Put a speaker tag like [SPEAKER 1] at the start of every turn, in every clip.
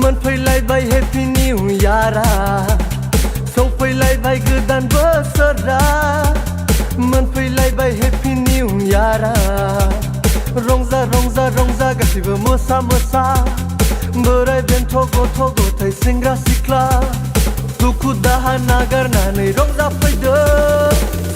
[SPEAKER 1] มันफैलायबाय Happy New Year सफैलायबाय गोदान बोसोराมันफैलायबाय Happy New Year रंजा रंजा रंजा गासैबो मोसा मोसा बोराय बेन्थ गथ गथाय सेंग्रा सिख्ला दुखु दाहा नागारनानै रंजा फैदो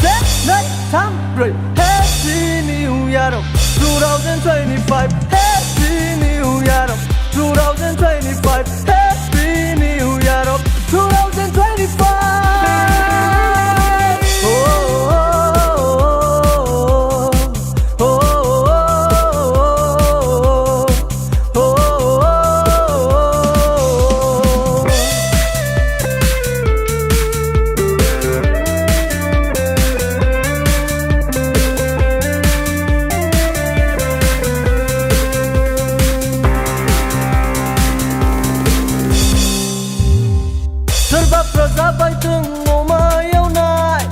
[SPEAKER 1] से नै थाम ब्रै Happy New Year 2025 Happy New Year 2025 Happy New Year 2025 सोरबाफ्रा जाबायदों अमायाव नाय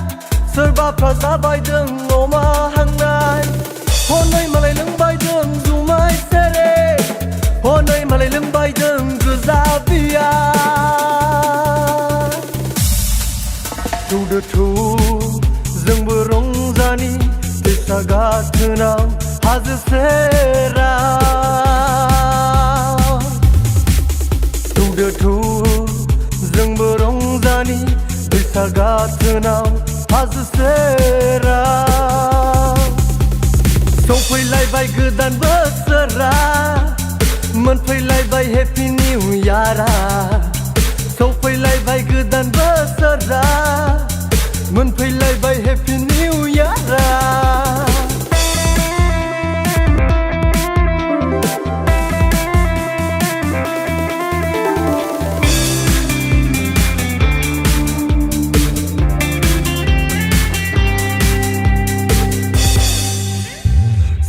[SPEAKER 1] सोरबाफ्रा जाबायदों अमा हांनाय हनै मालाय लोंबायदों जुमाय सेरे हनै मालाय लोंबायदों गोजा बिया थौदो थौ जोंबो रंजानि दैसा गाथोनाव हाजो सेराव थौदो थौ जोंबो रंजानि दैसा गाथोनाव हाजो सेराव सफैलायबाय गोदान बोसोरा मोनफैलायबाय Happy New Year सफैलायबाय गोदान बोसोरा मोनफैलायबाय Happy New Year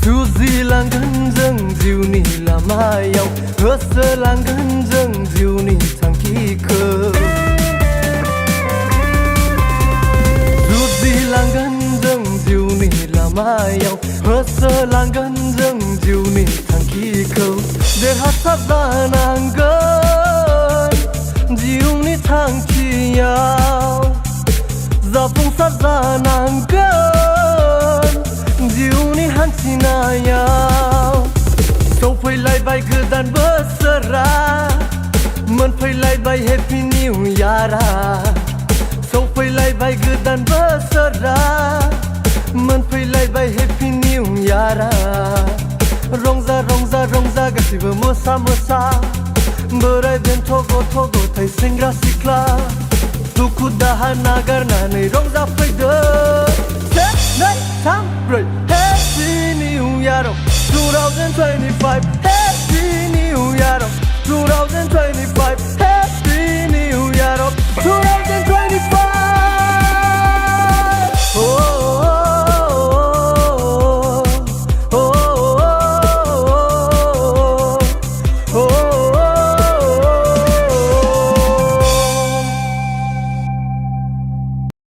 [SPEAKER 1] जुजिलांगोन जों जिउनि लामायाव होसोलांगोन जों जिउनि थांखिखौ जुजिलांगोन जों जिउनि लामायाव होसोलांगोन जों जिउनि थांखिखौ देरहासार जानांगोन जिउनि थांखियाव जाफुंसार जानांगोन जिउनि हान्थिनायाव सफैलायबाय गोदान बोसोरा मोनफैलायबाय Happy New Year सफैलायबाय गोदान बोसोरा मोनफैलायबाय Happy New Year रंजा रंजा रंजा गासैबो मोसा मोसा बोराय बेन्थ गथ गथाय सेंग्रा सिख्ला दुखु दाहा नागारनानै रंजा फैदो से नै थाम ब्रै Happy New Year 2025 Happy New Year 2025